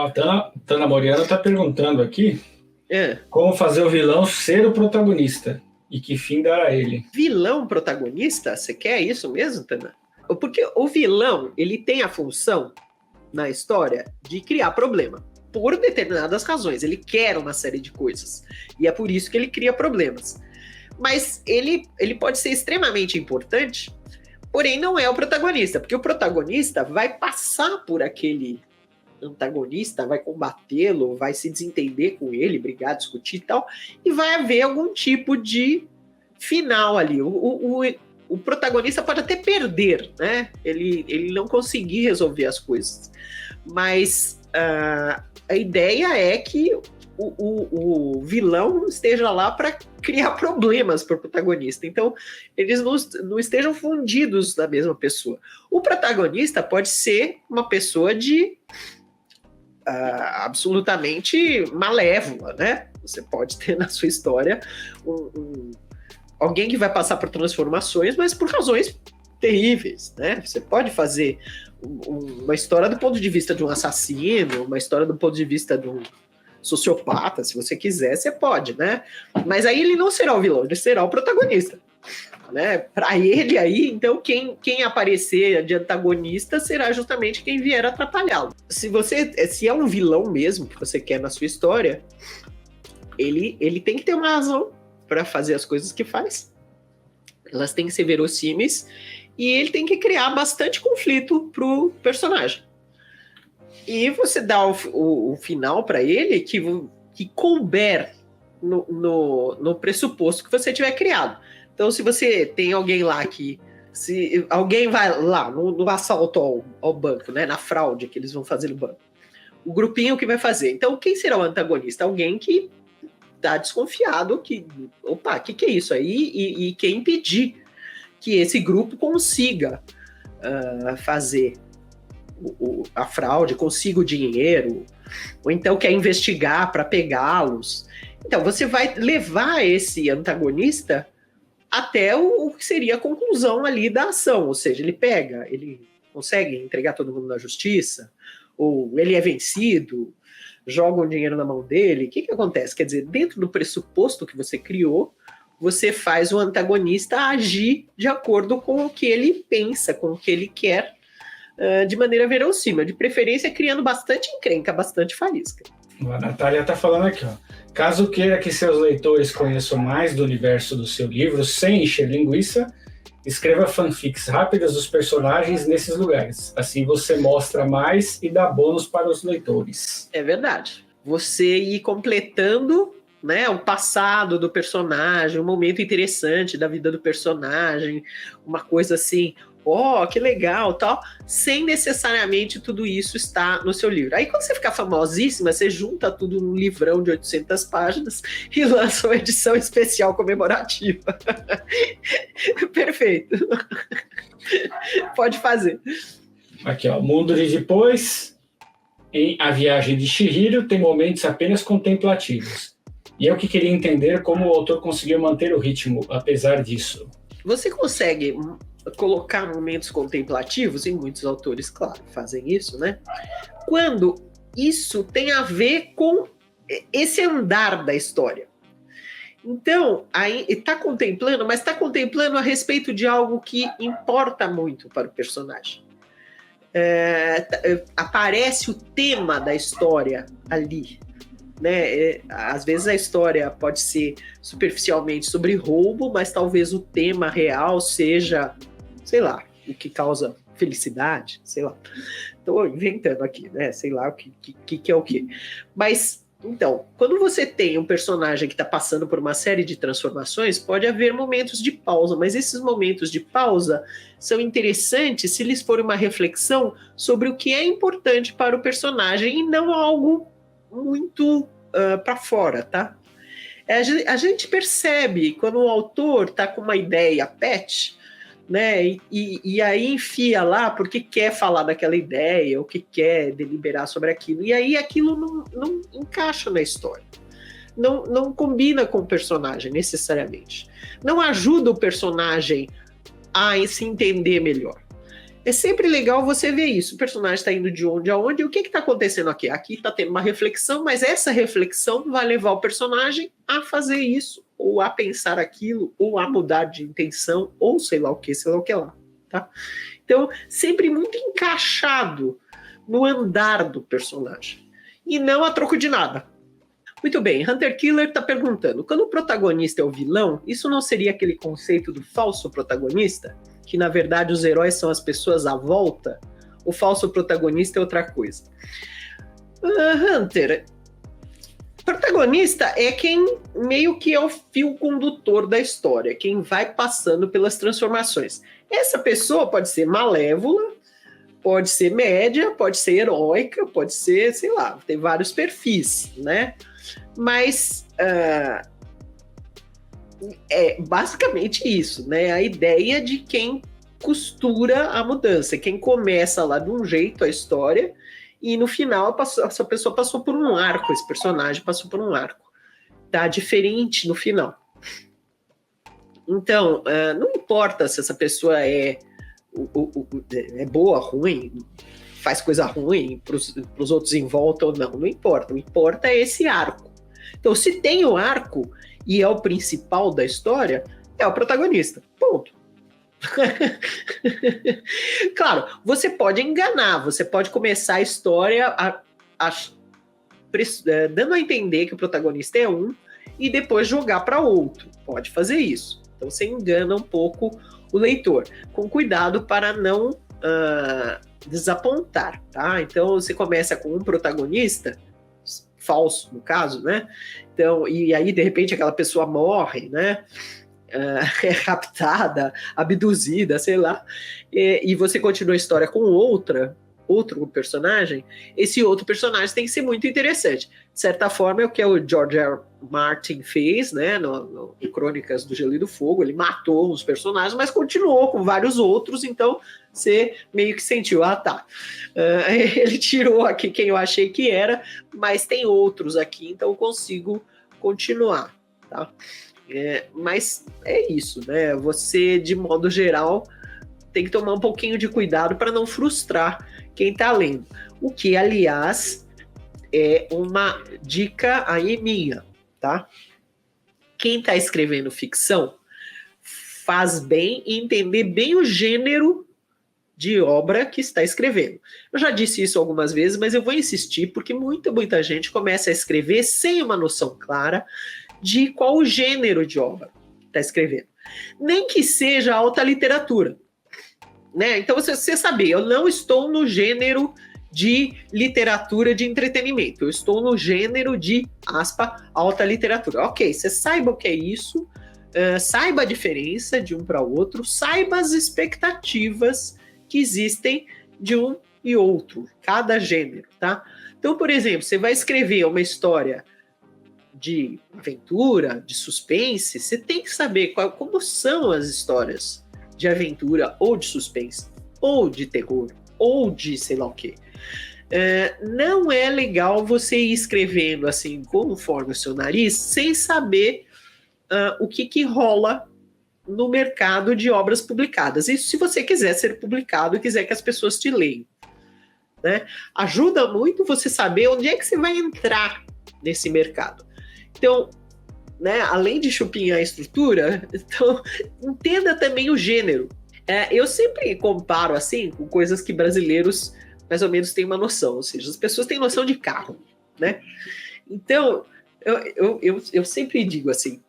Ó, Tana Moriana está perguntando aqui como fazer o vilão ser o protagonista e que fim dar a ele. Vilão protagonista? Você quer isso mesmo, Tana? Porque o vilão, ele tem a função na história de criar problema. Por determinadas razões. Ele quer uma série de coisas. E é por isso que ele cria problemas. Mas ele pode ser extremamente importante, porém não é o protagonista. Porque o protagonista vai passar por aquele antagonista, vai combatê-lo, vai se desentender com ele, brigar, discutir e tal, e vai haver algum tipo de final ali. O protagonista pode até perder, né? Ele não conseguir resolver as coisas. Mas a ideia é que o vilão esteja lá para criar problemas para o protagonista. Então, eles não estejam fundidos na mesma pessoa. O protagonista pode ser uma pessoa de absolutamente malévola, né? Você pode ter na sua história alguém que vai passar por transformações, mas por razões terríveis, né? Você pode fazer uma história do ponto de vista de um assassino, uma história do ponto de vista de um sociopata, se você quiser, você pode, né? Mas aí ele não será o vilão, ele será o protagonista, né? Para ele aí, então quem aparecer de antagonista será justamente quem vier atrapalhá-lo. Se é um vilão mesmo que você quer na sua história, ele tem que ter uma razão para fazer as coisas que faz. Elas têm que ser verossímeis e ele tem que criar bastante conflito pro personagem. E você dá o final para ele que couber no pressuposto que você tiver criado. Então, se você tem alguém lá se alguém vai lá no assalto ao banco, né, na fraude que eles vão fazer no banco, o grupinho que vai fazer. Então, quem será o antagonista? Alguém que tá desconfiado que, opa, o que é isso aí? E quer impedir que esse grupo consiga fazer a fraude, consiga o dinheiro, ou então quer investigar para pegá-los. Então, você vai levar esse antagonista até o que seria a conclusão ali da ação, ou seja, ele consegue entregar todo mundo na justiça, ou ele é vencido, joga o dinheiro na mão dele. O que acontece? Quer dizer, dentro do pressuposto que você criou, você faz o antagonista agir de acordo com o que ele pensa, com o que ele quer, de maneira verossímil, de preferência criando bastante encrenca, bastante faísca. A Natália está falando aqui, ó. Caso queira que seus leitores conheçam mais do universo do seu livro, sem encher linguiça, escreva fanfics rápidas dos personagens nesses lugares. Assim você mostra mais e dá bônus para os leitores. É verdade. Você ir completando, né, o passado do personagem, um momento interessante da vida do personagem, uma coisa assim, que legal, tal, sem necessariamente tudo isso estar no seu livro. Aí quando você ficar famosíssima, você junta tudo num livrão de 800 páginas e lança uma edição especial comemorativa. Perfeito. Pode fazer. Aqui, ó, Mundo de Depois, em A Viagem de Chihiro, tem momentos apenas contemplativos. E eu que queria entender como o autor conseguiu manter o ritmo, apesar disso. Você consegue colocar momentos contemplativos, e muitos autores, claro, fazem isso, né? Quando isso tem a ver com esse andar da história. Então, aí está contemplando, mas está contemplando a respeito de algo que importa muito para o personagem. Aparece o tema da história ali, né? Às vezes a história pode ser superficialmente sobre roubo, mas talvez o tema real seja, sei lá, o que causa felicidade, sei lá. Estou inventando aqui, né? Sei lá o que é o que. Mas, então, quando você tem um personagem que está passando por uma série de transformações, pode haver momentos de pausa, mas esses momentos de pausa são interessantes se eles forem uma reflexão sobre o que é importante para o personagem e não algo muito para fora, tá? A gente percebe quando o autor está com uma ideia pet, né? E aí enfia lá porque quer falar daquela ideia, ou que quer deliberar sobre aquilo. E aí aquilo não encaixa na história. Não combina com o personagem, necessariamente. Não ajuda o personagem a se entender melhor. é sempre legal você ver isso. O personagem está indo de onde a onde, e o que está acontecendo aqui? Aqui está tendo uma reflexão, mas essa reflexão vai levar o personagem a fazer isso, ou a pensar aquilo, ou a mudar de intenção, ou sei lá o que lá. Tá? Então, sempre muito encaixado no andar do personagem, e não a troco de nada. Muito bem, Hunter Killer está perguntando, quando o protagonista é o vilão, isso não seria aquele conceito do falso protagonista? Que na verdade os heróis são as pessoas à volta? O falso protagonista é outra coisa. Hunter, protagonista é quem meio que é o fio condutor da história, quem vai passando pelas transformações. Essa pessoa pode ser malévola, pode ser média, pode ser heróica, pode ser, sei lá, tem vários perfis, né? Mas é basicamente isso, né? A ideia de quem costura a mudança, quem começa lá de um jeito a história e no final essa pessoa passou por um arco, esse personagem passou por um arco. Tá diferente no final. Então, não importa se essa pessoa é boa, ruim, faz coisa ruim para os outros em volta ou não importa. O que importa é esse arco. Então, se tem o arco e é o principal da história, é o protagonista. Ponto. Claro, você pode enganar, você pode começar a história dando a entender que o protagonista é um e depois jogar para outro. Pode fazer isso. Então você engana um pouco o leitor, com cuidado para não desapontar, tá? Então você começa com um protagonista falso, no caso, né? Então, e aí de repente aquela pessoa morre, né? É raptada, abduzida, sei lá, e você continua a história com outro personagem, esse outro personagem tem que ser muito interessante. De certa forma, é o que o George R. Martin fez, né, no Crônicas do Gelo e do Fogo. Ele matou uns personagens, mas continuou com vários outros, então você meio que sentiu, ele tirou aqui quem eu achei que era, mas tem outros aqui, então eu consigo continuar, tá? Mas é isso, né? Você, de modo geral, tem que tomar um pouquinho de cuidado para não frustrar quem está lendo. O que, aliás, é uma dica aí minha, tá? Quem está escrevendo ficção faz bem entender bem o gênero de obra que está escrevendo. Eu já disse isso algumas vezes, mas eu vou insistir porque muita gente começa a escrever sem uma noção clara de qual o gênero de obra está escrevendo. Nem que seja alta literatura. Né? Então, você saber, eu não estou no gênero de literatura de entretenimento, eu estou no gênero de, alta literatura. Ok, você saiba o que é isso, saiba a diferença de um para o outro, saiba as expectativas que existem de um e outro, cada gênero, tá? Então, por exemplo, você vai escrever uma história de aventura, de suspense, você tem que saber como são as histórias de aventura, ou de suspense, ou de terror, ou de sei lá o quê. Não é legal você ir escrevendo assim, conforme o seu nariz, sem saber o que rola no mercado de obras publicadas. Isso se você quiser ser publicado e quiser que as pessoas te leiam. Né? Ajuda muito você saber onde é que você vai entrar nesse mercado. Então, né, além de chupinhar a estrutura, então, entenda também o gênero. Eu sempre comparo assim com coisas que brasileiros mais ou menos têm uma noção, ou seja, as pessoas têm noção de carro, né? Então, eu sempre digo assim,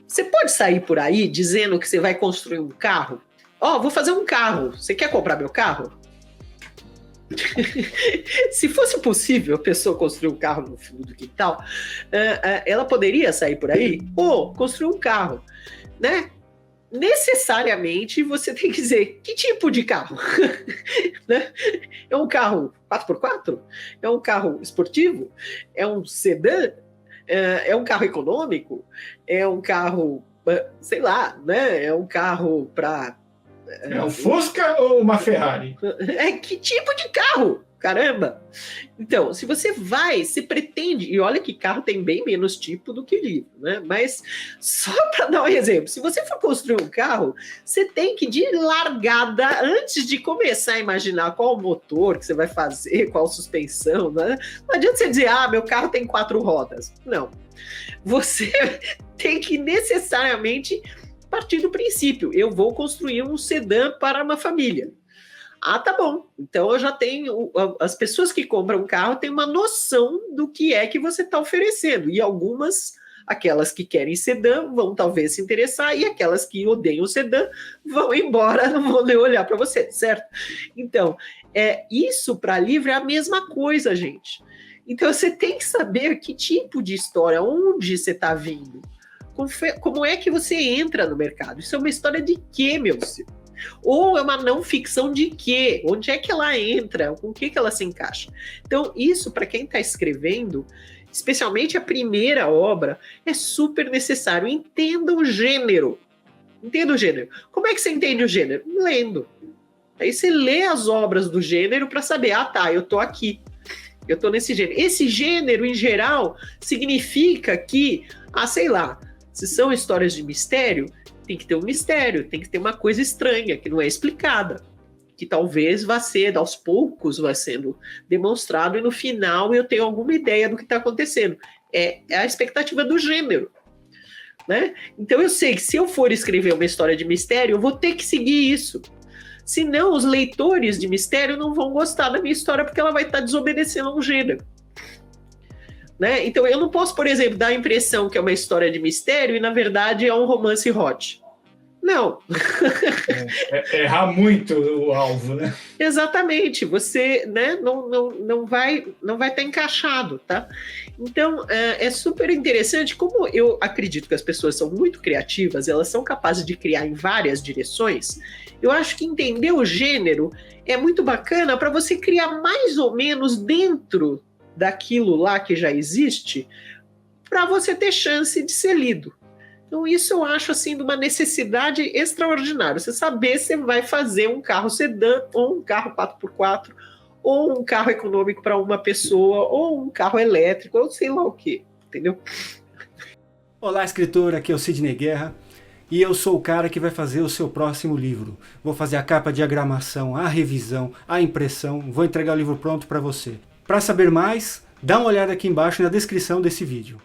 você pode sair por aí dizendo que você vai construir um carro? Vou fazer um carro, você quer comprar meu carro? Se fosse possível a pessoa construir um carro no fundo do quintal, ela poderia sair por aí ou construir um carro, né? Necessariamente você tem que dizer que tipo de carro. Né? É um carro 4x4? É um carro esportivo? É um sedã? É um carro econômico? É um carro, sei lá, né? É um carro para... um Fusca ou uma Ferrari? Que tipo de carro? Caramba! Então, se você pretende, e olha que carro tem bem menos tipo do que livro, né? Mas só para dar um exemplo, se você for construir um carro, você tem que, de largada, antes de começar a imaginar qual motor que você vai fazer, qual suspensão, né? Não adianta você dizer, meu carro tem 4 rodas. Não. Você tem que necessariamente partir do princípio, eu vou construir um sedã para uma família. Tá bom. Então eu já tenho. As pessoas que compram um carro têm uma noção do que é que você está oferecendo. E algumas, aquelas que querem sedã, vão talvez se interessar, e aquelas que odeiam o sedã vão embora, não vão nem olhar para você, certo? Então, isso para livro é a mesma coisa, gente. Então você tem que saber que tipo de história, onde você está vindo, como é que você entra no mercado. Isso é uma história de quê, meu filho? Ou é uma não ficção de quê? Onde é que ela entra? Com o que ela se encaixa? Então, isso, para quem está escrevendo, especialmente a primeira obra, é super necessário. Entenda o gênero. Entenda o gênero. Como é que você entende o gênero? Lendo. Aí você lê as obras do gênero para saber, eu tô aqui. Eu tô nesse gênero. Esse gênero, em geral, significa que, sei lá, se são histórias de mistério, tem que ter um mistério, tem que ter uma coisa estranha, que não é explicada, que talvez vá ser, aos poucos, vai sendo demonstrado, e no final eu tenho alguma ideia do que está acontecendo. É a expectativa do gênero, né? Então eu sei que se eu for escrever uma história de mistério, eu vou ter que seguir isso. Senão, os leitores de mistério não vão gostar da minha história, porque ela vai estar desobedecendo a um gênero. Né? Então eu não posso, por exemplo, dar a impressão que é uma história de mistério e na verdade é um romance hot. Não. Errar muito o alvo, né? Exatamente. Você, né, não vai estar encaixado, tá? Então é super interessante. Como eu acredito que as pessoas são muito criativas, elas são capazes de criar em várias direções. Eu acho que entender o gênero é muito bacana para você criar mais ou menos dentro daquilo lá que já existe, para você ter chance de ser lido. Então isso eu acho assim de uma necessidade extraordinária. Você saber se vai fazer um carro sedã, ou um carro 4x4, ou um carro econômico para uma pessoa, ou um carro elétrico, ou sei lá o que, entendeu? Olá, escritor, aqui é o Sidney Guerra, e eu sou o cara que vai fazer o seu próximo livro. Vou fazer a capa, a diagramação, a revisão, a impressão, vou entregar o livro pronto para você. Para saber mais, dá uma olhada aqui embaixo na descrição desse vídeo.